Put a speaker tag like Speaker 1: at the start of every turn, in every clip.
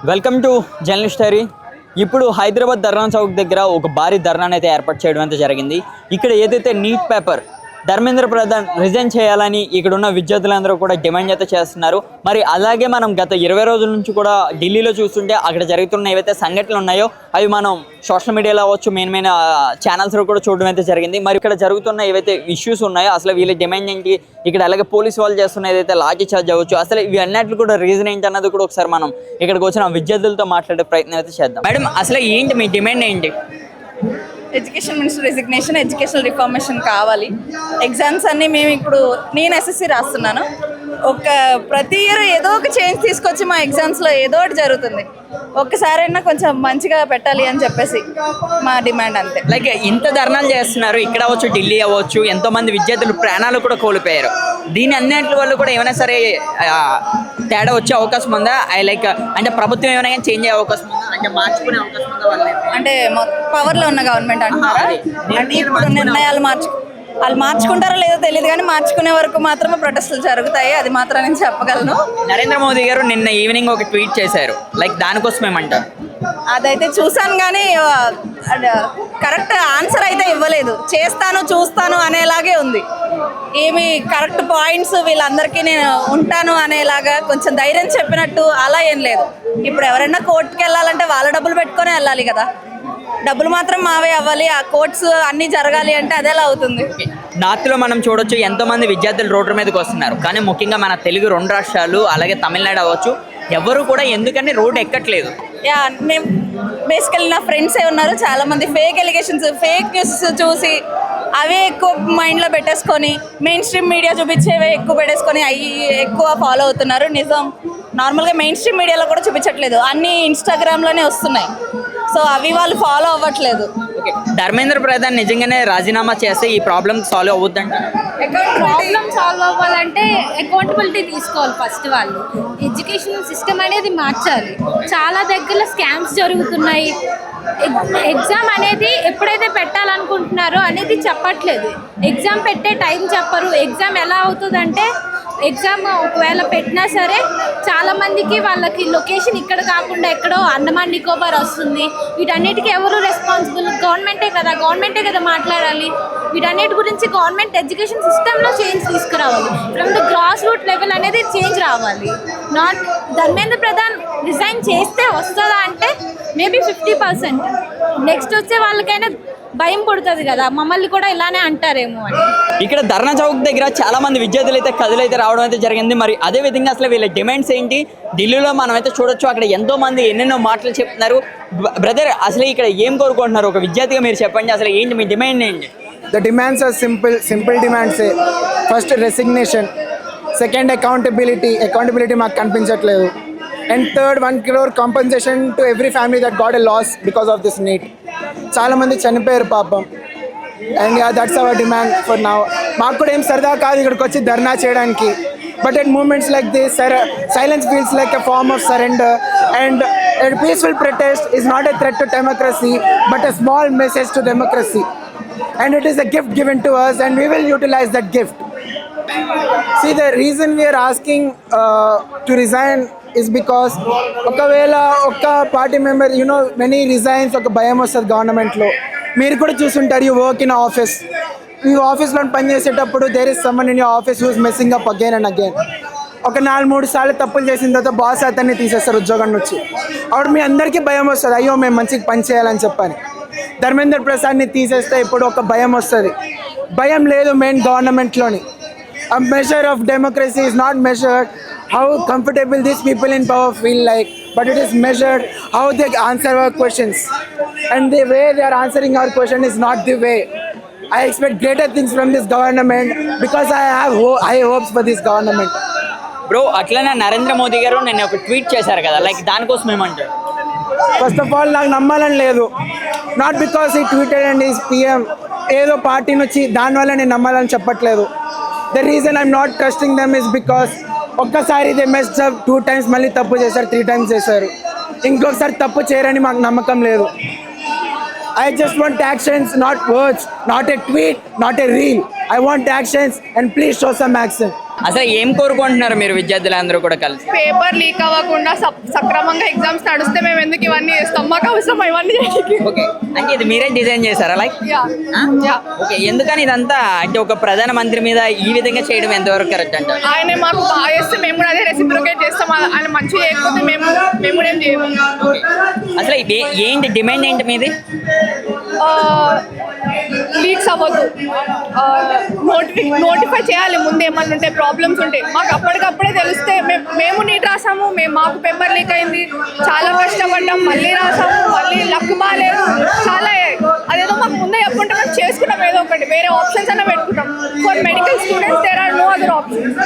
Speaker 1: Welcome to journalist Hari. ఇప్పుడు హైదరాబాద్ ధర్నా చౌక్ దగ్గర ఒక భారీ ధర్నాను అయితే ఏర్పాటు చేయడం అయితే జరిగింది. ఇక్కడ ఏదైతే neat paper Dharmendra Pradhan resign చేయాలని ఇక్కడ ఉన్న విద్యార్థులందరూ కూడా డిమాండ్ అయితే చేస్తున్నారు. మరి అలాగే మనం గత 20 రోజుల నుంచి కూడా ఢిల్లీలో చూస్తుంటే అక్కడ జరుగుతున్న ఏవైతే సంఘటనలు ఉన్నాయో అవి మనం సోషల్ మీడియాలో అవ్వచ్చు, మెయిన్ ఛానల్స్లో కూడా చూడడం అయితే జరిగింది. మరి ఇక్కడ జరుగుతున్న ఏవైతే ఇష్యూస్ ఉన్నాయో అసలు వీళ్ళ డిమాండ్ ఏంటి, ఇక్కడ అలాగే పోలీసు వాళ్ళు చేస్తున్న ఏదైతే లాఠీ చార్జ్ అవ్వచ్చు, అసలు ఇవి అన్నిట్లు కూడా రీజన్ ఏంటి అన్నది కూడా ఒకసారి మనం ఇక్కడికి వచ్చిన విద్యార్థులతో మాట్లాడే ప్రయత్నం అయితే చేద్దాం. మేడం, అసలు ఏంటి మీ డిమాండ్ ఏంటి?
Speaker 2: Education minister resignation, educational reformation కావాలి. ఎగ్జామ్స్ అన్నీ మేము ఇప్పుడు నేను ఎస్ఎస్సి రాస్తున్నాను. ప్రతి ఇయర్ ఏదో ఒక చేంజ్ తీసుకొచ్చి మా ఎగ్జామ్స్లో ఏదో ఒకటి జరుగుతుంది. ఒక్కసారైనా కొంచెం మంచిగా పెట్టాలి అని చెప్పేసి మా డిమాండ్ అంతే.
Speaker 1: లైక్ ఇంత ధర్నాలు చేస్తున్నారు, ఇక్కడ అవ్వచ్చు, ఢిల్లీ అవ్వచ్చు, ఎంతోమంది విద్యార్థులు ప్రాణాలు కూడా కోల్పోయారు. దీని అన్నింటి వల్ల కూడా ఏమైనా సరే తేడా వచ్చే అవకాశం ఉందా? లైక్ అంటే ప్రభుత్వం ఏమైనా కానీ చేంజ్ అయ్యే అవకాశం ఉందా, అంటే మార్చుకునే అవకాశం ఉందా? వాళ్ళు
Speaker 2: అంటే పవర్లో ఉన్న గవర్నమెంట్ అంటున్నారా? అంటే ఇప్పుడు నిర్ణయాలు వాళ్ళు మార్చుకుంటారో లేదో తెలియదు, కానీ మార్చుకునే వరకు మాత్రమే ప్రొటెస్టులు జరుగుతాయి, అది మాత్రం నేను చెప్పగలను.
Speaker 1: నరేంద్ర మోదీ గారు నిన్న ఈవినింగ్ ఒక ట్వీట్ చేశారు, లైక్ దానికోసం ఏమంటారు?
Speaker 2: అదైతే చూసాను, కానీ కరెక్ట్ ఆన్సర్ అయితే ఇవ్వలేదు. చేస్తాను చూస్తాను అనేలాగే ఉంది. ఏమి కరెక్ట్ పాయింట్స్ వీళ్ళందరికీ నేను ఉంటాను అనేలాగా కొంచెం ధైర్యం చెప్పినట్టు అలా ఏం లేదు. ఇప్పుడు ఎవరైనా కోర్టుకి వెళ్ళాలంటే వాళ్ళ డబ్బులు పెట్టుకొని వెళ్ళాలి కదా, డబ్బులు మాత్రం మావే అవ్వాలి. ఆ కోర్ట్స్ అన్నీ జరగాలి అంటే అదేలా అవుతుంది?
Speaker 1: నార్త్లో మనం చూడొచ్చు, ఎంతోమంది విద్యార్థులు రోడ్డు మీదకి వస్తున్నారు, కానీ ముఖ్యంగా మన తెలుగు 2 రాష్ట్రాలు అలాగే తమిళనాడు అవ్వచ్చు, ఎవరు కూడా ఎందుకని రోడ్డు ఎక్కట్లేదు.
Speaker 2: మేము బేసికల్లీ నా ఫ్రెండ్సే ఉన్నారు చాలామంది. ఫేక్ ఎలిగేషన్స్, ఫేక్ న్యూస్ చూసి అవే ఎక్కువ మైండ్లో పెట్టేసుకొని మెయిన్ స్ట్రీమ్ మీడియా చూపించేవే ఎక్కువ పెట్టేసుకొని అవి ఎక్కువ ఫాలో అవుతున్నారు. నిజం నార్మల్గా మెయిన్ స్ట్రీమ్ మీడియాలో కూడా చూపించట్లేదు, అన్నీ ఇన్స్టాగ్రామ్లోనే వస్తున్నాయి. సో అవి వాళ్ళు ఫాలో అవ్వట్లేదు.
Speaker 1: ధర్మేంద్ర ప్రధాన్ నిజంగానే రాజీనామా చేస్తే ఈ ప్రాబ్లం సాల్వ్ అవుద్దంట.
Speaker 3: ప్రాబ్లం సాల్వ్ అవ్వాలంటే అకౌంటబిలిటీ తీసుకోవాలి ఫస్ట్. వాళ్ళు ఎడ్యుకేషన్ సిస్టమ్ అనేది మార్చాలి. చాలా దగ్గర స్కామ్స్ జరుగుతున్నాయి. ఎగ్జామ్ అనేది ఎప్పుడైతే పెట్టాలనుకుంటున్నారో అనేది చెప్పట్లేదు. ఎగ్జామ్ పెట్టే టైం చెప్పరు. ఎగ్జామ్ ఎలా అవుతుందంటే ఎగ్జామ్ ఒకవేళ పెట్టినా సరే చాలామందికి వాళ్ళకి లొకేషన్ ఇక్కడ కాకుండా ఎక్కడో అండమాన్ నికోబార్ వస్తుంది. వీటన్నిటికీ ఎవరు రెస్పాన్సిబుల్? గవర్నమెంటే కదా మాట్లాడాలి. వీటన్నిటి గురించి గవర్నమెంట్ ఎడ్యుకేషన్ సిస్టంలో చేంజ్ తీసుకురావాలి. From the grass root level అనేది చేంజ్ రావాలి. నాట్ ధర్మేంద్ర ప్రధాన్ రిజైన్ చేస్తే వస్తుందా అంటే మేబీ 50%. నెక్స్ట్ వచ్చే వాళ్ళకైనా భయం పడుతుంది కదా, మమ్మల్ని కూడా ఇలానే అంటారేమో అని.
Speaker 1: ఇక్కడ ధర్నా చౌక్ దగ్గర చాలా మంది విద్యార్థులు అయితే కథలైతే రావడం అయితే జరిగింది. మరి అదే విధంగా అసలు వీళ్ళ డిమాండ్స్ ఏంటి? ఢిల్లీలో మనం అయితే చూడొచ్చు, అక్కడ ఎంతో మంది ఎన్నెన్నో మాటలు చెప్తున్నారు. బ్రదర్, అసలు ఇక్కడ ఏం కోరుకుంటున్నారు? ఒక విద్యార్థిగా మీరు చెప్పండి, అసలు ఏంటి మీ డిమాండ్ ఏంటి?
Speaker 4: The demands are simple demands. First, resignation. Second, accountability మాకు కనిపించట్లేదు. And third, 1 crore compensation to every family that got a loss because of this NEET. చాలా మంది చనిపోయారు పాపం. And that's our demand for now. మాకు కూడా ఏం సరదా కాదు ఇక్కడికి వచ్చి ధర్నా చేయడానికి. But at moments like this, silence feels like a form of surrender. And a peaceful protest is not a threat to democracy, but a small message to democracy. And it is a gift given to us, and we will utilize that gift. See, the reason we are asking to resign is because ఒకవేళ ఒక్క party member many resigns, ఒక భయం వస్తుంది గవర్నమెంట్లో. మీరు కూడా చూస్తుంటారు, you work in office. ఈ ఆఫీస్లో పనిచేసేటప్పుడు there is someone in your office who is messing up again and again. ఒక 4-3 సార్లు తప్పులు చేసిన తర్వాత బాస్ అతన్ని తీసేస్తారు ఉద్యోగం నుంచి. అప్పుడు మీ అందరికీ భయం వస్తుంది, అయ్యో మేము మంచిగా పని చేయాలని చెప్పని. ధర్మేంద్ర ప్రసాద్ని తీసేస్తే ఇప్పుడు ఒక భయం వస్తుంది. భయం లేదు main గవర్నమెంట్లోని. A measure of democracy is not measured how comfortable these people in power feel like, but it is measured how they answer our questions. And the way they are answering our question is not the way. I expect greater things from this government because I have high hopes for this government.
Speaker 1: Bro, అట్లనే నరేంద్ర మోదీ గారు నేను ఒక tweet చేశారు కదా, like దానికోసం ఏమంటారు?
Speaker 4: First of all నాకు నమ్మాలని లేదు. నాట్ బికాస్ ఈ ట్వీటెడ్ అండ్ ఈజ్ పిఎం ఏదో పార్టీ నుంచి దానివల్ల నేను నమ్మాలని చెప్పట్లేదు. The reason I'm not trusting them is because ఒక్కసారి they messed up 2 times, మళ్ళీ తప్పు చేశారు, 3 times చేశారు. ఇంకొకసారి తప్పు చేయరని మాకు నమ్మకం లేదు. I just want actions, not words, not a tweet, not a reel. I want actions, and please show some action.
Speaker 1: అసలు ఏం కోరుకుంటున్నారు మీరు విద్యార్థులందరూ కూడా కలిసి?
Speaker 5: పేపర్ లీక్ అవ్వకుండా సక్రమంగా ఎగ్జామ్స్ నడిస్తే మేము ఎందుకు ఇవన్నీ చేస్తాం, మాకు అవసరం ఇవన్నీ చేయడానికి.
Speaker 1: ఓకే, అంటే ఇది మీరే డిజైన్ చేశారా లైక్? ఓకే, ఎందుకని ఇదంతా అంటే ఒక ప్రధాన మంత్రి మీద ఈ విధంగా చేయడం ఎంతవరకు కరెక్ట్ అంటారు?
Speaker 5: ఆయన మాకు బాగా చేస్తే మేము కూడా అదే రెసిప్రోకేట్ చేస్తాం, ఆయన మంచిగా చేయకపోతే మేము కూడా ఏం చేయము.
Speaker 1: అసలు ఏంటి డిమాండ్ ఏంటి మీది?
Speaker 5: లీక్స్ అవ్వద్దు, నోటిఫై చేయాలి ముందు ఏమన్నా ఉంటే ప్రాబ్లమ్స్ ఉంటాయి మాకు అప్పటికప్పుడే తెలిస్తే మేము నీట్ రాసాము, మాకు పేపర్ లీక్ అయింది, చాలా కష్టపడ్డాం, మళ్ళీ రాసాము, మళ్ళీ లక్ బాగాలేదు, చాలా అదేదో మాకు ముందే చెప్పుకుంటే మేము చేసుకున్నాం ఏదో ఒకటి, వేరే ఆప్షన్స్ అన్న పెట్టుకుంటాం. For medical students there are no other options.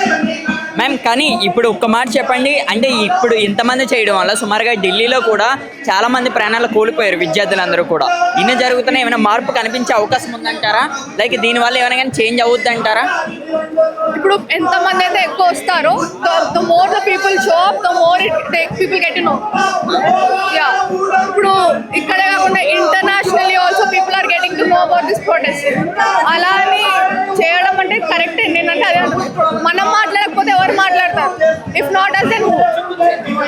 Speaker 1: Ma'am, కానీ ఇప్పుడు ఒక్క మాట చెప్పండి, అంటే ఇప్పుడు ఇంతమంది చేయడం వల్ల సుమారుగా ఢిల్లీలో కూడా చాలా మంది ప్రాణాలు కోల్పోయారు విద్యార్థులందరూ కూడా. ఇన్ని జరుగుతున్నా ఏమైనా మార్పు కనిపించే అవకాశం ఉందంటారా? లైక్ దీనివల్ల ఏమైనా కానీ చేంజ్ అవుద్ది అంటారా?
Speaker 5: ఇప్పుడు ఎంతమంది అయితే ఎక్కువ వస్తారో the more the people show up, the more people get to know. Yeah, ఇప్పుడు ఇక్కడే కాకుండా internationally also people are getting to know about this protest. అలా అని చేయడం అంటే కరెక్ట్ ఏంటంటే అదే మనం మాట్లాడకపోతే ఎవరు మాట్లాడతారు? If not us then who?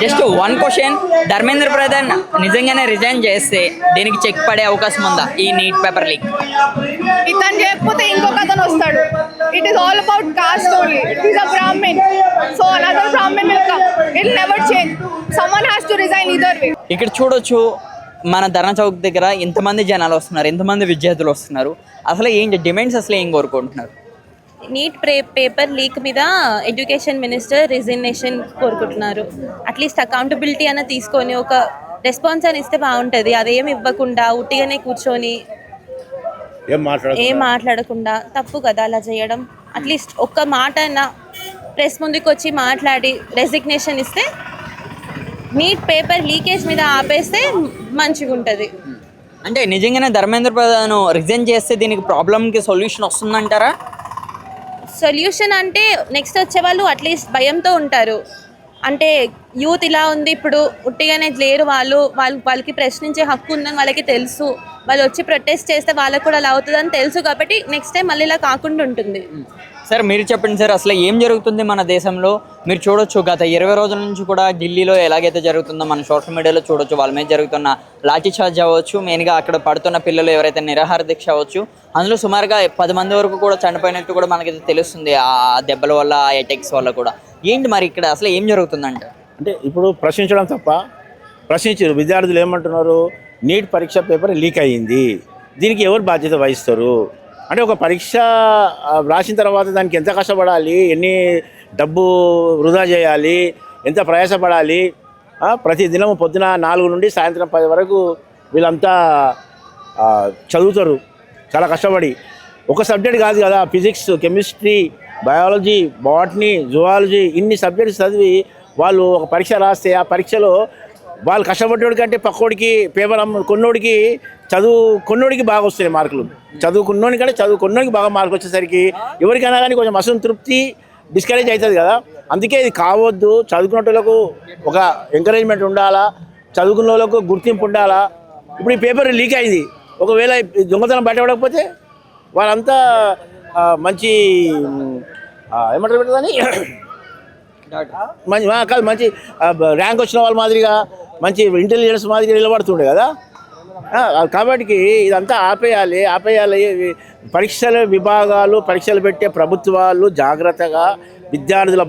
Speaker 1: Just one question, Dharmendra Pradhan నిజంగానే రిజైన్ చేస్తే దీనికి చెక్ పడే అవకాశం ఉందా ఈ నీట్ పేపర్ లీక్?
Speaker 5: ఇతను చేయకపోతే ఇంకొక అతను వస్తాడు. It is all about caste only. It is a Brahmin, so another Brahmin will come. It never change. Someone has to resign either way.
Speaker 1: ఇక్కడ చూడొచ్చు మన ధర్నా చౌక్ దగ్గర ఎంతమంది జనాలు వస్తున్నారు, ఎంతమంది విద్యార్థులు వస్తున్నారు. అసలు ఏంటి డిమాండ్స్, అసలు ఏం కోరుకుంటున్నారు?
Speaker 6: నీట్ పేపర్ లీక్ మీద ఎడ్యుకేషన్ మినిస్టర్ రిజిగ్నేషన్ కోరుకుంటున్నారు. అట్లీస్ట్ అకౌంటబిలిటీ అన్న తీసుకొని ఒక రెస్పాన్స్ అని ఇస్తే బాగుంటుంది. అదేం ఇవ్వకుండా ఉట్టిగానే కూర్చొని ఏం మాట్లాడకుండా తప్పు కదా అలా చేయడం. అట్లీస్ట్ ఒక్క మాట అయినా ప్రెస్ ముందుకు వచ్చి మాట్లాడి రెసిగ్నేషన్ ఇస్తే, నీట్ పేపర్ లీకేజ్ మీద ఆపేస్తే మంచిగా ఉంటుంది.
Speaker 1: అంటే నిజంగానే ధర్మేంద్ర ప్రధాన్ రిజైన్ చేస్తే దీనికి ప్రాబ్లంకి సొల్యూషన్ వస్తుందంటారా?
Speaker 6: సొల్యూషన్ అంటే నెక్స్ట్ వచ్చే వాళ్ళు అట్లీస్ట్ భయంతో ఉంటారు. అంటే యూత్ ఇలా ఉంది, ఇప్పుడు ఉట్టిగానే లేరు, వాళ్ళకి ప్రశ్నించే హక్కు ఉందని వాళ్ళకి తెలుసు. వాళ్ళు వచ్చి ప్రొటెస్ట్ చేస్తే వాళ్ళకు కూడా అలా అవుతుందని తెలుసు, కాబట్టి నెక్స్ట్ టైం మళ్ళీ ఇలా కాకుండా ఉంటుంది.
Speaker 1: సార్ మీరు చెప్పండి సార్, అసలు ఏం జరుగుతుంది మన దేశంలో? మీరు చూడొచ్చు గత 20 రోజుల నుంచి కూడా ఢిల్లీలో ఎలాగైతే జరుగుతుందో మన సోషల్ మీడియాలో చూడొచ్చు. వాళ్ళ మీద జరుగుతున్న లాఠీ చార్జ్ అవ్వచ్చు, మెయిన్గా అక్కడ పడుతున్న పిల్లలు ఎవరైతే నిరాహార దీక్ష అవ్వచ్చు, అందులో సుమారుగా 10 మంది వరకు కూడా చనిపోయినట్టు కూడా మనకైతే తెలుస్తుంది ఆ దెబ్బల వల్ల, ఆ అటాక్స్ వల్ల కూడా. ఏంటి మరి ఇక్కడ అసలు ఏం జరుగుతుందంట?
Speaker 7: అంటే ఇప్పుడు ప్రశ్నించడం తప్ప, ప్రశ్నించారు విద్యార్థులు ఏమంటున్నారు, నీట్ పరీక్ష పేపర్ లీక్ అయ్యింది, దీనికి ఎవరు బాధ్యత వహిస్తారు? అంటే ఒక పరీక్ష రాసిన తర్వాత దానికి ఎంత కష్టపడాలి, ఎన్ని డబ్బు వృధా చేయాలి, ఎంత ప్రయాసపడాలి. ప్రతి దినం పొద్దున 4 నుండి సాయంత్రం 10 వరకు వీళ్ళంతా చదువుతారు చాలా కష్టపడి. ఒక సబ్జెక్ట్ కాదు కదా, physics, chemistry, biology, botany, zoology, ఇన్ని సబ్జెక్ట్స్ చదివి వాళ్ళు ఒక పరీక్ష రాస్తే ఆ పరీక్షలో వాళ్ళు కష్టపడ్డోడి కంటే పక్కోడికి పేపర్ కొన్నోడికి కొన్నోడికి బాగా వస్తాయి మార్కులు. చదువుకున్నోడి కంటే చదువుకున్నోడికి బాగా మార్కులు వచ్చేసరికి ఎవరికైనా కానీ కొంచెం అసంతృప్తి, డిస్కరేజ్ అవుతుంది కదా. అందుకే ఇది కావద్దు. చదువుకున్న వాళ్ళకు ఒక ఎంకరేజ్మెంట్ ఉండాలా, చదువుకున్న వాళ్ళకు గుర్తింపు ఉండాలా. ఇప్పుడు ఈ పేపర్ లీక్ అయింది, ఒకవేళ దొంగతనం బయటపడకపోతే వాళ్ళంతా మంచి ఏమంటారు పెట్టదని మంచి కాదు, మంచి ర్యాంక్ వచ్చిన వాళ్ళ మాదిరిగా, మంచి ఇంటెలిజెన్స్ మాదిరిగా నిలబడుతుండే కదా. కాబట్టి ఇదంతా ఆపేయాలి. పరీక్షల విభాగాలు, పరీక్షలు పెట్టే ప్రభుత్వాలు జాగ్రత్తగా విద్యార్థుల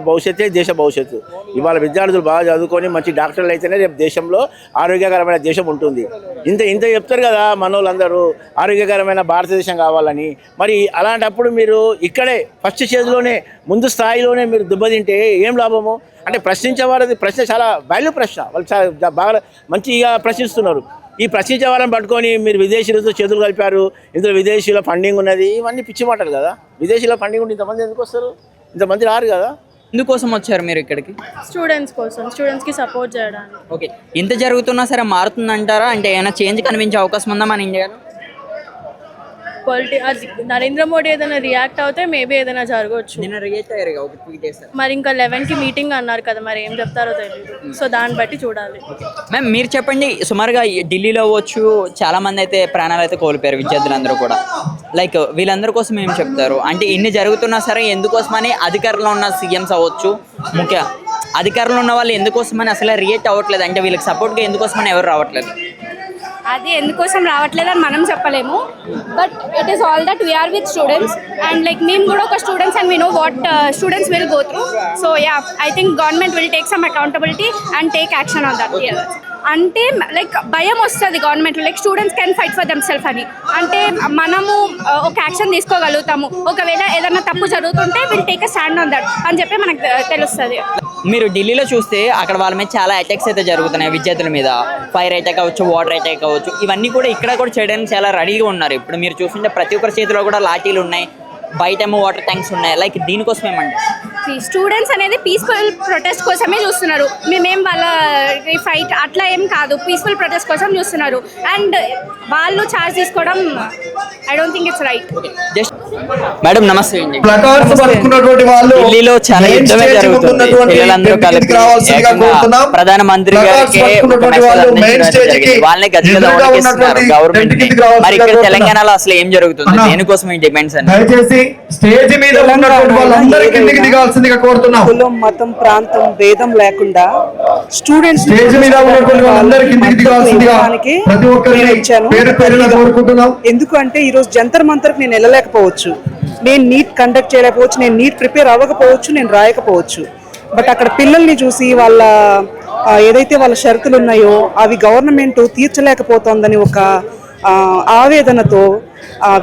Speaker 7: భవిష్యత్తే దేశ భవిష్యత్తు. ఇవాళ విద్యార్థులు బాగా చదువుకొని మంచి డాక్టర్లు అయితేనే రేపు దేశంలో ఆరోగ్యకరమైన దేశం ఉంటుంది. ఇంత చెప్తారు కదా మనోళ్ళందరూ, ఆరోగ్యకరమైన భారతదేశం కావాలని. మరి అలాంటప్పుడు మీరు ఇక్కడే ఫస్ట్ స్టేజ్లోనే, ముందు స్థాయిలోనే మీరు దెబ్బతింటే ఏం లాభము? అంటే ప్రశ్నించే వారిది ప్రశ్న చాలా వాల్యూ ప్రశ్న, వాళ్ళు చాలా బాగా మంచిగా ప్రశ్నిస్తున్నారు. ఈ ప్రశ్నించే వారిని పట్టుకొని మీరు విదేశీయులతో చేతులు కలిపారు, ఇందులో విదేశీయుల ఫండింగ్ ఉన్నది, ఇవన్నీ పిచ్చి మాటలు కదా. విదేశీయుల ఫండింగ్ ఉంటే ఇంతమంది ఎందుకు వస్తారు? ఇంతమంది రారు కదా.
Speaker 1: ఇందుకోసం వచ్చారు మీరు ఇక్కడికి?
Speaker 8: స్టూడెంట్స్ కోసం, స్టూడెంట్స్కి సపోర్ట్ చేయడానికి.
Speaker 1: ఓకే, ఇంత జరుగుతున్నా సరే మారుతుందంటారా? అంటే ఏమైనా చేంజ్ కనిపించే అవకాశం ఉందా మన ఇండియాలో?
Speaker 8: అది నరేంద్ర మోడీ ఏదైనా రియాక్ట్ అవుతే మేబీ ఏదైనా జరగవచ్చు.
Speaker 1: నిన్న రియాక్ట్ అయ్యారు ఒక ట్వీట్ చేస్తారు.
Speaker 8: మరి ఇంకా 11కి మీటింగ్ అన్నారు కదా, మరి ఏం చెప్తారో తెలియదు. సో దాన్ని బట్టి చూడాలి.
Speaker 1: మ్యామ్ మీరు చెప్పండి, సుమారుగా ఢిల్లీలో అవ్వచ్చు చాలా మంది అయితే ప్రాణాలు అయితే కోల్పోయారు విద్యార్థులందరూ కూడా. లైక్ వీళ్ళందరి కోసం ఏం చెప్తారు? అంటే ఇన్ని జరుగుతున్నా సరే ఎందుకోసమని అధికారంలో ఉన్న సీఎంస్ అవ్వచ్చు, ముఖ్య అధికారంలో ఉన్న వాళ్ళు ఎందుకోసమని అసలు రియాక్ట్ అవ్వట్లేదు, అంటే వీళ్ళకి సపోర్ట్గా ఎందుకోసమని ఎవరు రావట్లేదు?
Speaker 3: అది ఎందుకోసం రావట్లేదు అని మనం చెప్పలేము. But it is all that we are with students and like మేము కూడా ఒక students and we know what students will go through. So yeah, I think government will take some accountability and take action on that. అంటే like భయం వస్తుంది గవర్నమెంట్లో, like students can fight for them self అని. అంటే మనము ఒక action తీసుకోగలుగుతాము, ఒకవేళ ఏదైనా తప్పు జరుగుతుంటే will take a stand on that అని చెప్పి మనకు తెలుస్తుంది.
Speaker 1: మీరు ఢిల్లీలో చూస్తే అక్కడ వాళ్ళ మీద చాలా అటాక్స్ అయితే జరుగుతున్నాయి విద్యార్థుల మీద. ఫైర్ అటాక్ అవ్వచ్చు, వాటర్ అటాక్ అవ్వచ్చు, ఇవన్నీ కూడా ఇక్కడ కూడా చేయడానికి చాలా రెడీగా ఉన్నారు. ఇప్పుడు మీరు చూస్తుంటే ప్రతి ఒక్కరి చేతిలో కూడా లాఠీలు ఉన్నాయి, బయటేమో వాటర్ ట్యాంక్స్ ఉన్నాయి. లైక్ దీనికోసం ఏమంటే
Speaker 3: స్టూడెంట్స్ అనేది పీస్ఫుల్ ప్రొటెస్ట్ కోసమే చూస్తున్నారు. మేమేం వాళ్ళ ఫైట్ అట్లా ఏం కాదు, పీస్ఫుల్ ప్రొటెస్ట్ కోసం చూస్తున్నారు. అండ్ వాళ్ళు ఛార్జ్ తీసుకోవడం I don't think it's right.
Speaker 1: Just madam నమస్తే అండి.
Speaker 9: ఢిల్లీలో
Speaker 1: చాలా యుద్ధమే జరుగుతుంది. పిల్లలందరూ కలిపి ఏకంగా ప్రధానమంత్రి గారికి వాళ్ళని గట్టిగా ఓడిస్తున్నారు గవర్నమెంట్. మరి ఇక్కడ తెలంగాణలో అసలు ఏం జరుగుతుంది, దేనికోసం ఈ డిమాండ్స్ అని?
Speaker 9: స్టేజ్ మీద ఉన్నటువంటి వాళ్ళందరూ కిందికి దిగాల్సిందిగా కోరుతున్నాం.
Speaker 10: కులం, మతం, ప్రాంతం భేదం లేకుండా స్టూడెంట్స్
Speaker 9: స్టేజ్ మీద ఉన్నటువంటి వాళ్ళందరూ కిందికి దిగాల్సిందిగా ప్రతి ఒక్కరిని పేరు పేరున కోరుకుంటున్నాం.
Speaker 10: ఎందుకంటే ఈ రోజు జంతర్ మంతర్ నేను వెళ్ళలేకపోవచ్చు, నేను నీట్ కండక్ట్ చేయలేకపోవచ్చు, నేను నీట్ ప్రిపేర్ అవ్వకపోవచ్చు, నేను రాయకపోవచ్చు. బట్ అక్కడ పిల్లల్ని చూసి వాళ్ళ ఏదైతే వాళ్ళ షరతులు ఉన్నాయో అవి గవర్నమెంట్ తీర్చలేకపోతోందని ఒక ఆవేదనతో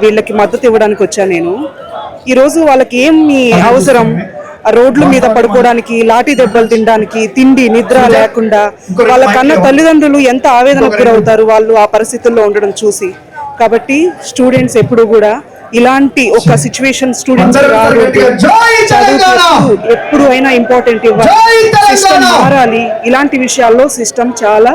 Speaker 10: వీళ్ళకి మద్దతు ఇవ్వడానికి వచ్చాను నేను. ఈరోజు వాళ్ళకి ఏమి అవసరం, రోడ్ల మీద పడుకోవడానికి, లాఠీ దెబ్బలు తినడానికి, తిండి నిద్ర లేకుండా వాళ్ళ కన్న తల్లిదండ్రులు ఎంత ఆవేదనకు గురవుతారు వాళ్ళు ఆ పరిస్థితుల్లో ఉండడం చూసి. కాబట్టి స్టూడెంట్స్ ఎప్పుడు కూడా ఇలాంటి ఒక సిచ్యువేషన్ స్టూడెంట్స్ ఎప్పుడు అయినా ఇంపార్టెంట్ ఇవ్వాలి, సిస్టమ్ మారాలి. ఇలాంటి విషయాల్లో సిస్టమ్ చాలా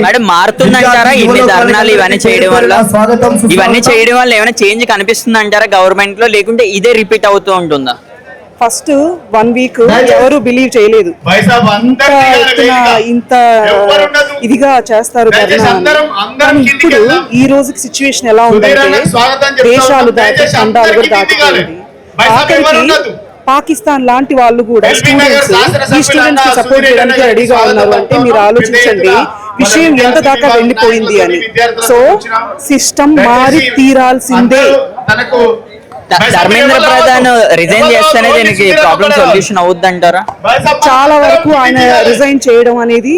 Speaker 1: మేడం మారుతుందంటారా? ఇన్ని ధర్నాలు ఇవన్నీ చేయడం వల్ల ఏమైనా చేంజ్ కనిపిస్తుంది అంటారా గవర్నమెంట్ లో, లేకుంటే ఇదే రిపీట్ అవుతూ ఉంటుందా?
Speaker 10: ఫస్ట్ 1 వీక్ ఎవరు బిలీవ్ చేయలేదు ఇంత ఇదిగా చేస్తారు కానీ ఇప్పుడు ఈ రోజుకి సిచ్యువేషన్ ఎలా ఉందంటే దేశాలు దాటి ఖండాలు కూడా దాటిపోయింది. ఆఖరికి పాకిస్తాన్ లాంటి వాళ్ళు కూడా స్టూడెంట్స్ ఈ స్టూడెంట్స్ కి సపోర్ట్ చేయడానికి రెడీగా ఉన్నారు అంటే మీరు ఆలోచించండి విషయం ఎంత దాకా వెళ్ళిపోయింది అని. సో సిస్టమ్ మారి తీరాల్సిందే.
Speaker 1: ధర్మేంద్ర ప్రధాన్ రిజైన్ చేస్తేనే దీనికి ప్రాబ్లం సొల్యూషన్ అవుద్దంటారా?
Speaker 10: చాలా వరకు ఆయన రిజైన్ చేయడం అనేది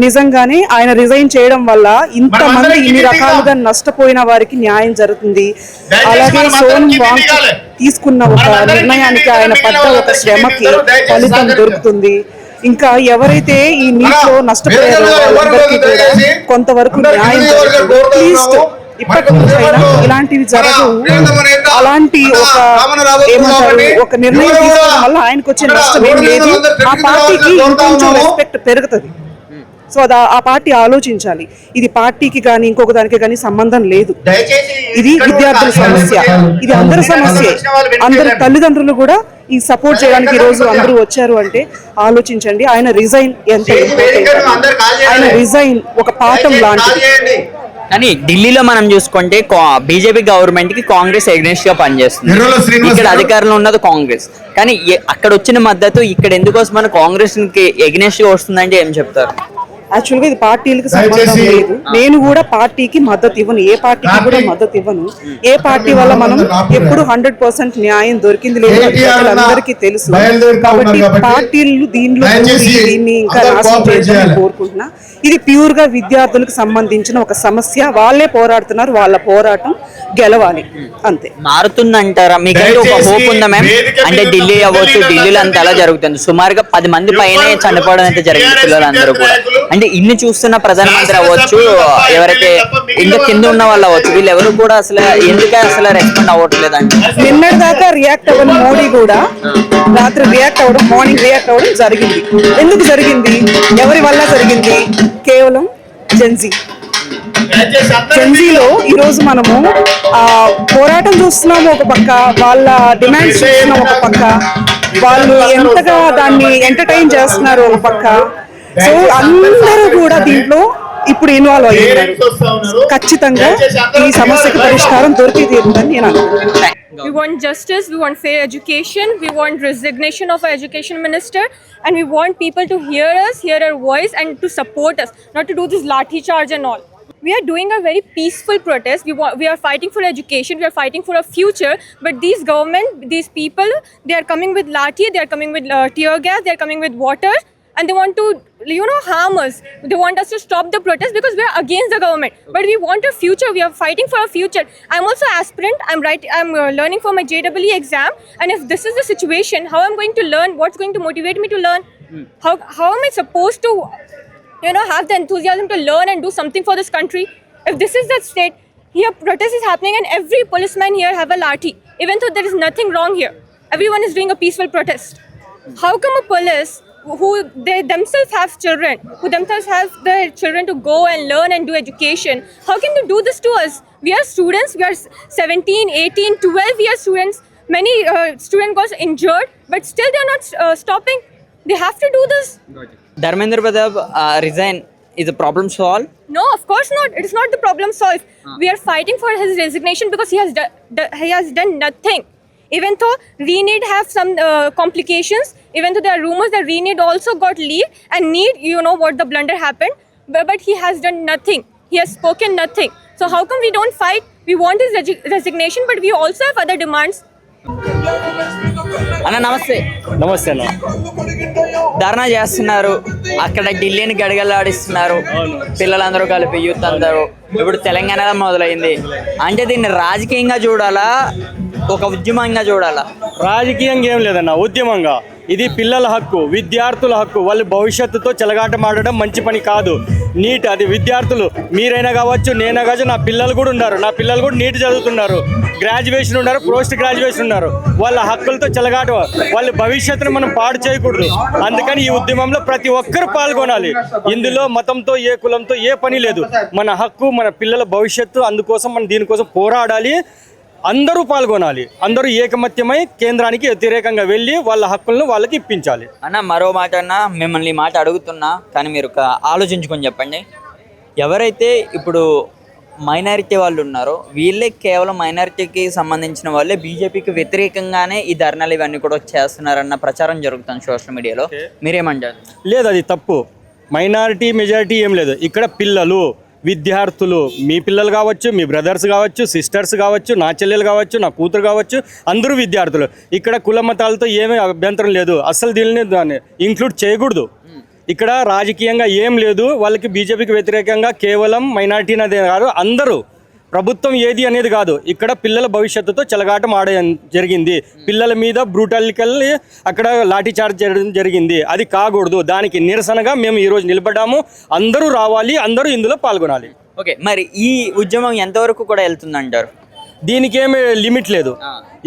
Speaker 10: నిజంగానే ఆయన రిజైన్ చేయడం వల్ల ఇంతమంది ఇన్ని రకాలుగా నష్టపోయిన వారికి న్యాయం జరుగుతుంది. అలాగే సోనం వాంగ్ తీసుకున్న ఒక నిర్ణయానికి ఆయన పడ్డ ఒక శ్రమకి ఫలితం దొరుకుతుంది. ఇంకా ఎవరైతే ఈ నీటిలో నష్టపోయారో వాళ్ళందరికీ కూడా కొంతవరకు న్యాయం జరుగుతుంది. అట్లీస్ట్ ఇప్పటి నుంచైనా ఇలాంటివి జరగవు. అలాంటి ఒక నిర్ణయం తీసుకోవడం వల్ల ఆయనకు వచ్చే నష్టం ఏం లేదు, ఆ పార్టీకి ఇంకొంచెం రెస్పెక్ట్ పెరుగుతుంది. సో అది ఆ పార్టీ ఆలోచించాలి. ఇది పార్టీకి కానీ ఇంకొక దానికి కానీ సంబంధం లేదు. ఇది విద్యార్థుల సమస్య, ఇది అందరి సమస్య. అందరి తల్లిదండ్రులు కూడా ఈ సపోర్ట్ చేయడానికి ఈ రోజు అందరూ వచ్చారు అంటే ఆలోచించండి. ఆయన రిజైన్ ఎంత ఇంపార్టెంట్, ఆయన రిజైన్ ఒక పాఠం లాంటిది.
Speaker 1: కానీ ఢిల్లీలో మనం చూసుకుంటే బీజేపీ గవర్నమెంట్ కి కాంగ్రెస్ ఎగ్నెస్ట్ గా పనిచేస్తుంది. ఇక్కడ అధికారంలో ఉన్నది కాంగ్రెస్. కానీ అక్కడ వచ్చిన మద్దతు ఇక్కడ ఎందుకోసం కాంగ్రెస్ కి ఎగ్నెస్ట్ గా వస్తుందంటే ఏం చెప్తారు?
Speaker 10: యాక్చువల్గా ఇది పార్టీలకు సంబంధం లేదు. నేను కూడా పార్టీకి మద్దతు ఇవ్వను, ఏ పార్టీకి కూడా మద్దతు ఇవ్వను. ఏ పార్టీ వల్ల మనం ఎప్పుడు 100% న్యాయం దొరికింది లేదు అందరికీ తెలుసు. కాబట్టి పార్టీలు దీన్ని ఇంకా నాశనం చేయాలని కోరుకుంటున్నా. ఇది ప్యూర్ గా విద్యార్థులకు సంబంధించిన ఒక సమస్య. వాళ్ళే పోరాడుతున్నారు, వాళ్ళ పోరాటం గెలవాలి అంతే.
Speaker 1: మారుతుందంటారా? మీకు ఒక హోప్ ఉందా మ్యామ్? అంటే ఢిల్లీ అవ్వచ్చు, ఢిల్లీలో అంతా అలా జరుగుతుంది. సుమారుగా 10 మంది పైనే చనిపోవడం అయితే జరిగింది పిల్లలందరూ కూడా. అంటే ఇన్ని చూస్తున్న ప్రధానమంత్రి అవ్వచ్చు, ఎవరైతే ఇంకా కింద ఉన్న వాళ్ళు అవ్వచ్చు, వీళ్ళు ఎవరు కూడా అసలు ఎందుకే అసలు రెస్పాండ్ అవ్వట్లేదు అంటే
Speaker 10: నిన్నటి దాకా రియాక్ట్ అవ్వని మోడీ కూడా రాత్రి రియాక్ట్ అవ్వడం, మార్నింగ్ రియాక్ట్ అవ్వడం జరిగింది. ఎందుకు జరిగింది, ఎవరి వల్ల జరిగింది? కేవలం జెన్జీ. జెన్జీలో ఈరోజు మనము పోరాటం చూస్తున్నాము ఒక పక్క, వాళ్ళ డిమాండ్స్ చూస్తున్నాం ఒక పక్క, వాళ్ళు ఎంతగా దాన్ని ఎంటర్టైన్ చేస్తున్నారు ఒక పక్క. సో అందరూ కూడా దీంట్లో ఇప్పుడు ఇన్వాల్వ్ అయ్యారు. ఖచ్చితంగా ఈ సమస్యకు పరిష్కారం దొరికి తీరుందని నేను అనుకుంటున్నాను.
Speaker 5: We want justice, we want fair education, we want resignation of our education minister, and we want people to hear us, hear our voice, and to support us, not to do this lathi charge and all. We are doing a very peaceful protest. We are fighting for education, we are fighting for a future, but these government, these people, they are coming with lathi, they are coming with tear gas, they are coming with water, and they want to, harm us. They want us to stop the protest because we are against the government. But we want a future. We are fighting for a future. I'm also aspirant. I'm learning for my JEE exam. And if this is the situation, how I'm going to learn? What's going to motivate me to learn? How am I supposed to, have the enthusiasm to learn and do something for this country? If this is the state, here protest is happening and every policeman here have a lathi. Even though there is nothing wrong here. Everyone is doing a peaceful protest. How come a police who they themselves have children, who themselves have their children to go and learn and do education, how can they do this to us? We are students, we are 17, 18, 12 year students. Many students got injured, but still they are not stopping. They have to do this.
Speaker 1: Dharmendra Pradhan resign is the problem solved?
Speaker 5: No, of course not. It is not the problem solved. We are fighting for his resignation because he has done nothing. Even though Reeneed have some complications, even though there are rumors that Reeneed also got leaked, and Need, what the blunder happened, but he has done nothing. He has spoken nothing. So how come we don't fight? We want his resignation, but we also have other demands.
Speaker 1: అన్న నమస్తే.
Speaker 11: నమస్తే అన్న.
Speaker 1: ధర్నా చేస్తున్నారు, అక్కడ ఢిల్లీని గడగలాడిస్తున్నారు పిల్లలందరూ కలిపి, youth అందరూ. ఇప్పుడు తెలంగాణలో మొదలైంది అంటే దీన్ని రాజకీయంగా చూడాలా, ఒక ఉద్యమంగా చూడాలా?
Speaker 11: రాజకీయంగా ఏం లేదన్న, ఉద్యమంగా. ఇది పిల్లల హక్కు, విద్యార్థుల హక్కు. వాళ్ళు భవిష్యత్తుతో చెలగాటమాడడం మంచి పని కాదు. నీట్ అది విద్యార్థులు, మీరైనా కావచ్చు, నేనే కావచ్చు, నా పిల్లలు కూడా ఉన్నారు. నా పిల్లలు కూడా నీట్ చదువుతున్నారు, గ్రాడ్యుయేషన్ ఉన్నారు, పోస్ట్ గ్రాడ్యుయేషన్ ఉన్నారు. వాళ్ళ హక్కులతో చెలగాట, వాళ్ళ భవిష్యత్తును మనం పాడు చేయకూడదు. అందుకని ఈ ఉద్యమంలో ప్రతి ఒక్కరు పాల్గొనాలి. ఇందులో మతంతో, ఏ కులంతో ఏ పని లేదు. మన హక్కు, మన పిల్లల భవిష్యత్తు, అందుకోసం మనం దీనికోసం పోరాడాలి. అందరూ పాల్గొనాలి, అందరూ ఏకమత్యమై కేంద్రానికి వ్యతిరేకంగా వెళ్ళి వాళ్ళ హక్కులను వాళ్ళకి ఇప్పించాలి.
Speaker 1: అన్న మరో మాట అన్న, మిమ్మల్ని ఈ మాట అడుగుతున్నా కానీ మీరు ఆలోచించుకొని చెప్పండి. ఎవరైతే ఇప్పుడు మైనారిటీ వాళ్ళు ఉన్నారో వీళ్ళే కేవలం మైనారిటీకి సంబంధించిన వాళ్ళే బీజేపీకి వ్యతిరేకంగానే ఈ ధర్నాలు ఇవన్నీ కూడా చేస్తున్నారన్న ప్రచారం జరుగుతుంది సోషల్ మీడియాలో. మీరేమంటారు?
Speaker 11: లేదు, అది తప్పు. మైనారిటీ మెజారిటీ ఏం లేదు. ఇక్కడ పిల్లలు, విద్యార్థులు, మీ పిల్లలు కావచ్చు, మీ బ్రదర్స్ కావచ్చు, సిస్టర్స్ కావచ్చు, నా చెల్లెలు కావచ్చు, నా కూతురు కావచ్చు, అందరూ విద్యార్థులు. ఇక్కడ కుల మతాలతో ఏమీ అభ్యంతరం లేదు. అసలు దాన్ని ఇంక్లూడ్ చేయకూడదు. ఇక్కడ రాజకీయంగా ఏం లేదు. వాళ్ళకి బీజేపీకి వ్యతిరేకంగా కేవలం మైనారిటీ అనేది కాదు, అందరూ. ప్రభుత్వం ఏది అనేది కాదు. ఇక్కడ పిల్లల భవిష్యత్తుతో చెలగాటం జరిగింది. పిల్లల మీద బ్రూటాలికల్ని అక్కడ లాఠీ చార్జ్ చేయడం జరిగింది. అది కాకూడదు. దానికి నిరసనగా మేము ఈరోజు నిలబడ్డాము. అందరూ రావాలి, అందరూ ఇందులో పాల్గొనాలి.
Speaker 1: ఓకే, మరి ఈ ఉద్యమం ఎంతవరకు కూడా వెళ్తుందంటారు?
Speaker 11: దీనికి ఏమి లిమిట్ లేదు.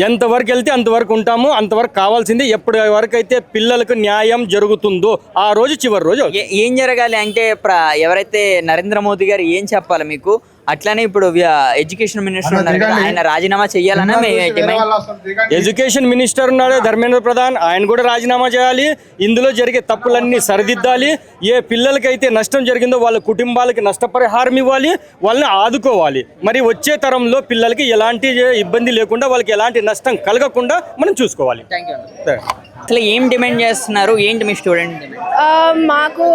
Speaker 11: ఎంతవరకు వెళ్తే అంతవరకు ఉంటాము. అంతవరకు కావాల్సింది ఎప్పటి వరకు అయితే పిల్లలకు న్యాయం జరుగుతుందో ఆ రోజు చివరి రోజు.
Speaker 1: ఏం జరగాలి అంటే ఎవరైతే నరేంద్ర మోదీ గారు ఏం చెప్పాలి మీకు? అట్లానే ఇప్పుడు ఎడ్యుకేషన్ మినిస్టర్ ఉన్నారు కదా, ఆయన రాజీనామా చేయాలన్నా
Speaker 11: ఎడ్యుకేషన్ మినిస్టర్ ఉన్నాడు ధర్మేంద్ర ప్రధాన్, ఆయన కూడా రాజీనామా చేయాలి. ఇందులో జరిగే తప్పులన్నీ సరిదిద్దాలి. ఏ పిల్లలకైతే నష్టం జరిగిందో వాళ్ళ కుటుంబాలకి నష్టపరిహారం ఇవ్వాలి, వాళ్ళని ఆదుకోవాలి. మరి వచ్చే తరంలో పిల్లలకి ఎలాంటి ఇబ్బంది లేకుండా, వాళ్ళకి ఎలాంటి నష్టం కలగకుండా మనం చూసుకోవాలి.
Speaker 1: అసలు ఏం డిమాండ్ చేస్తున్నారు? ఏంటి మీ స్టూడెంట్?
Speaker 8: మాకు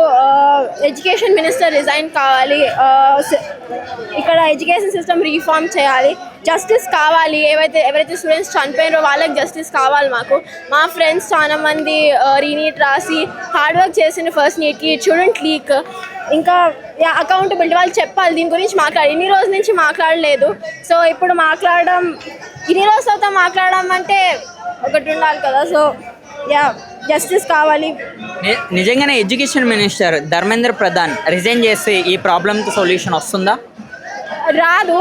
Speaker 8: ఎడ్యుకేషన్ మినిస్టర్ రిజైన్ కావాలి, ఇక్కడ ఎడ్యుకేషన్ సిస్టమ్ రీఫార్మ్ చేయాలి, జస్టిస్ కావాలి. ఎవరైతే స్టూడెంట్స్ చనిపోయినారో వాళ్ళకి జస్టిస్ కావాలి. మా ఫ్రెండ్స్ చాలా మంది రీనీట్ రాసి హార్డ్ వర్క్ చేసిన ఫస్ట్ నీట్కి, స్టూడెంట్ లీక్, ఇంకా అకౌంటబిలిటీ వాళ్ళు చెప్పాలి. దీని గురించి ఇన్ని రోజుల నుంచి మాట్లాడలేదు. సో ఇప్పుడు మాట్లాడడం, ఇన్ని రోజులతో మాట్లాడడం అంటే ఒకటి ఉండాలి కదా. సో జస్టిస్ కావాలి.
Speaker 1: నిజంగానే education minister Dharmendra Pradhan resign చేస్తే ఈ ప్రాబ్లంకి సొల్యూషన్ వస్తుందా?
Speaker 8: రాదు.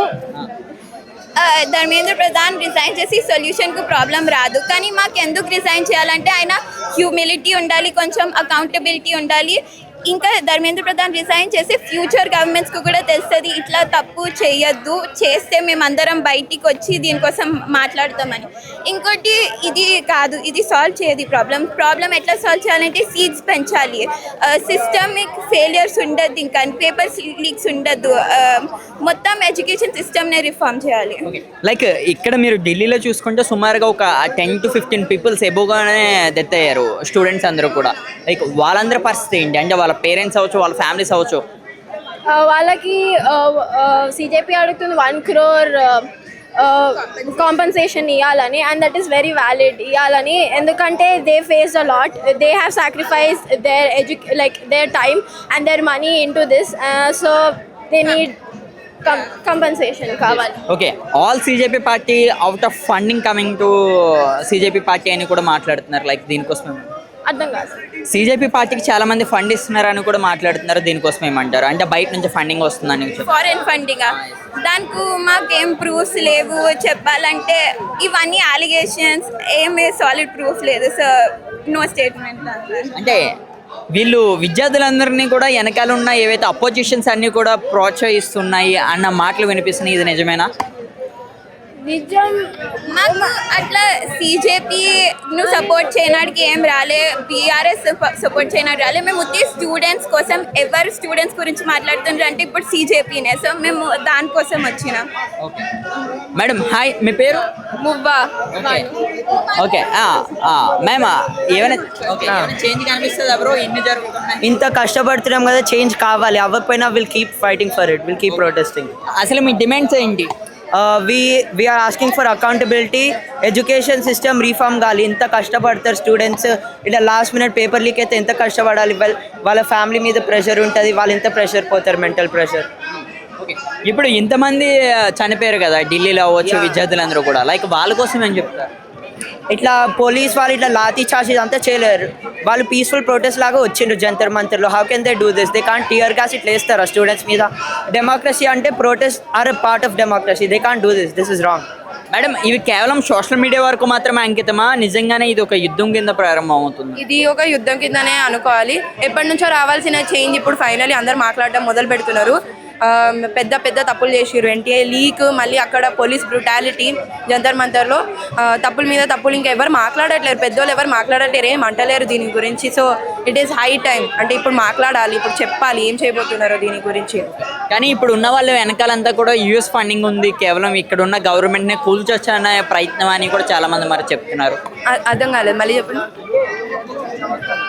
Speaker 2: ధర్మేంద్ర ప్రధాన్ రిజైన్ చేసి సొల్యూషన్కు ప్రాబ్లం రాదు. కానీ మాకు ఎందుకు రిజైన్ చేయాలంటే ఆయన హ్యూమిలిటీ ఉండాలి, కొంచెం అకౌంటబిలిటీ ఉండాలి. ఇంకా ధర్మేంద్ర ప్రధాన్ రిజైన్ చేసి ఫ్యూచర్ గవర్నమెంట్స్కి కూడా తెలుస్తుంది ఇట్లా తప్పు చేయొద్దు, చేస్తే మేమందరం బయటికి వచ్చి దీనికోసం మాట్లాడతామని. ఇంకోటి ఇది కాదు, ఇది సాల్వ్ చేయదు ప్రాబ్లం ఎట్లా సాల్వ్ చేయాలంటే సీట్స్ పెంచాలి, సిస్టమిక్ ఫెయిలియర్స్ ఉండద్దు, ఇంకా పేపర్ లీక్స్ ఉండద్దు, మొత్తం ఎడ్యుకేషన్ సిస్టమ్నే రిఫార్మ్ చేయాలి.
Speaker 1: లైక్ ఇక్కడ మీరు ఢిల్లీలో చూసుకుంటే సుమారుగా ఒక 10 to 15 పీపుల్స్ ఎబోగానే డెత్ అయ్యారు స్టూడెంట్స్ అందరూ కూడా. లైక్ వాళ్ళందరి పరిస్థితి ఏంటి అంటే వాళ్ళ పేరెంట్స్ అవ్వచ్చు, వాళ్ళ ఫ్యామిలీస్ అవ్వచ్చు.
Speaker 8: వాళ్ళకి సిజేపీ అడుగుతుంది 1 crore కాంపన్సేషన్ ఇవ్వాలని, and that is very valid ఇవ్వాలని. ఎందుకంటే they face a lot, they have sacrifice their time and their money in to this, so they need compensation కావాలి.
Speaker 1: Okay, all CJP party out of funding coming to CJP party అని కూడా మాట్లాడుతున్నారు. Like దీనికోసం
Speaker 8: అర్థం కాదు.
Speaker 1: సిజేపీ పార్టీకి చాలా మంది ఫండ్ ఇస్తున్నారని కూడా మాట్లాడుతున్నారు. దీనికోసం ఏమంటారు? అంటే బయట నుంచి ఫండింగ్ వస్తుందని.
Speaker 2: ఫారెన్ ఫండింగ్ దానికి మాకేం ప్రూఫ్స్ లేవు చెప్పాలంటే, ఇవన్నీ అలిగేషన్స్, ఏమే సాలిడ్ ప్రూఫ్ లేదు, సో నో స్టేట్మెంట్.
Speaker 1: అంటే వీళ్ళు విద్యార్థులందరినీ కూడా వెనకాల ఉన్న ఏవైతే అపోజిషన్స్ అన్నీ కూడా ప్రోత్సహిస్తున్నాయి అన్న మాటలు వినిపిస్తున్నాయి. ఇది నిజమేనా?
Speaker 2: నిజం. మాకు అట్లా సిజేపీను సపోర్ట్ చేయడానికి ఏం రాలే, బీఆర్ఎస్ సపోర్ట్ చేయడానికి రాలే. మేము ఉత్తి స్టూడెంట్స్ కోసం, ఎవరు స్టూడెంట్స్ గురించి మాట్లాడుతున్నారు అంటే ఇప్పుడు సిజేపీనే, సో మేము దానికోసం వచ్చినాం.
Speaker 1: మేడం హాయ్, మీ పేరు?
Speaker 2: మువ్వా.
Speaker 1: ఓకే మ్యామ్, ఏమైనా చేంజ్ కనిపిస్తుందా బ్రో? ఇన్ని జరుగుతున్నాయి,
Speaker 12: ఇంత కష్టపడుతున్నాం కదా, చేంజ్ కావాలి. అవ్వకపోయినా will keep fighting for it, will keep protesting.
Speaker 1: అసలు మీ డిమాండ్స్ ఏంటి?
Speaker 12: we are asking for accountability, education system reform కావాలి. ఇంత కష్టపడతారు స్టూడెంట్స్, ఇట్లా లాస్ట్ మినిట్ పేపర్ లీక్ అయితే ఎంత కష్టపడాలి, వాళ్ళ ఫ్యామిలీ మీద ప్రెషర్ ఉంటుంది, వాళ్ళు ఎంత ప్రెషర్ పోతారు, మెంటల్ ప్రెషర్.
Speaker 1: ఇప్పుడు ఇంతమంది చనిపోయారు కదా ఢిల్లీలో అవ్వచ్చు, విద్యార్థులందరూ కూడా. లైక్ వాళ్ళ కోసం ఏం చెప్తారు?
Speaker 12: ఇట్లా పోలీస్ వాళ్ళు ఇట్లా లాఠీ చార్జ్ అంతా చేయలేరు. వాళ్ళు పీస్ఫుల్ ప్రొటెస్ట్ లాగా వచ్చిండ్రు జంతర్ మంతర్లో. How can they do this? They can't tear gas ఇట్లా వేస్తారా స్టూడెంట్స్ మీద? డెమోక్రసీ అంటే protest are a part of democracy. They can't do this, this is wrong.
Speaker 1: Madam, ఇవి కేవలం సోషల్ మీడియా వరకు మాత్రమే అంకితమా? నిజంగానే ఇది ఒక యుద్ధం కింద ప్రారంభం అవుతుంది?
Speaker 2: ఇది ఒక యుద్ధం కిందనే అనుకోవాలి. ఎప్పటి నుంచో రావాల్సిన చేంజ్ ఇప్పుడు ఫైనలీ అందరు మాట్లాడడం మొదలు పెడుతున్నారు. పెద్ద పెద్ద తప్పులు చేసిర్రు, ఎన్టీఏ లీక్, మళ్ళీ అక్కడ పోలీస్ బ్రూటాలిటీ, జంతర్ మంతర్లో తప్పుల మీద తప్పులు. ఇంకా ఎవరు మాట్లాడట్లేరు, పెద్దోళ్ళు ఎవరు మాట్లాడట్లేరు, ఏం అంటలేరు దీని గురించి. So it is high time, అంటే ఇప్పుడు మాట్లాడాలి, ఇప్పుడు చెప్పాలి ఏం చేయబోతున్నారో దీని గురించి.
Speaker 1: కానీ ఇప్పుడు ఉన్న వాళ్ళు వెనకాలంతా కూడా యూఎస్ ఫండింగ్ ఉంది, కేవలం ఇక్కడ ఉన్న గవర్నమెంట్నే కూల్చొచ్చనే ప్రయత్నం అని కూడా చాలా మంది మరి చెప్తున్నారు.
Speaker 2: అర్థం కాలేదు, మళ్ళీ చెప్పండి.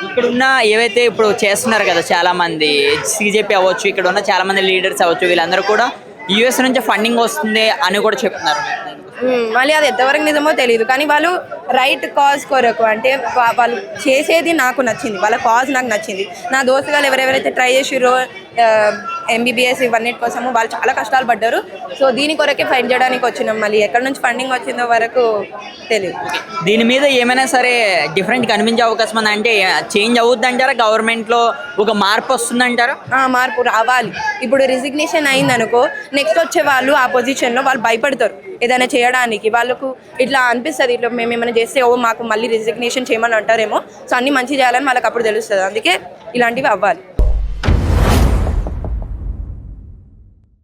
Speaker 1: ఇక్కడున్న ఏవైతే ఇప్పుడు చేస్తున్నారు కదా చాలా మంది, సిజేపీ అవ్వచ్చు, ఇక్కడ ఉన్న చాలా మంది లీడర్స్ అవ్వచ్చు, వీళ్ళందరూ కూడా యూఎస్ నుంచి ఫండింగ్ వస్తుంది అని కూడా చెప్తున్నారు.
Speaker 2: మళ్ళీ అది ఎంతవరకు నిజమో తెలియదు, కానీ వాళ్ళు రైట్ కాజ్ కొరకు, అంటే వాళ్ళు చేసేది నాకు నచ్చింది, వాళ్ళ కాజ్ నాకు నచ్చింది. నా దోస్తులు ఎవరెవరైతే ట్రై చేసిరో ఎంబీబీఎస్ ఇవన్నిటి కోసము వాళ్ళు చాలా కష్టాలు పడ్డారు. సో దీని కొరకే ఫైట్ చేయడానికి వచ్చినాం. మళ్ళీ ఎక్కడి నుంచి ఫండింగ్ వచ్చిందో వరకు తెలియదు.
Speaker 1: దీని మీద ఏమైనా సరే డిఫరెంట్ కనిపించే అవకాశం ఉంది అంటే చేంజ్ అవుద్ది అంటారా? గవర్నమెంట్లో ఒక మార్పు వస్తుందంటారా?
Speaker 2: మార్పు రావాలి. ఇప్పుడు రిజిగ్నేషన్ అయిందనుకో, నెక్స్ట్ వచ్చే వాళ్ళు ఆ పొజిషన్లో వాళ్ళు భయపడతారు ఏదైనా చేయడానికి. వాళ్ళకు ఇట్లా అనిపిస్తుంది, ఇట్లా మేము ఏమైనా చేస్తే మాకు మళ్ళీ రిజిగ్నేషన్ చేయమని అంటారేమో. సో అన్ని మంచి చేయాలని వాళ్ళకి అప్పుడు తెలుస్తుంది. అందుకే ఇలాంటివి అవ్వాలి.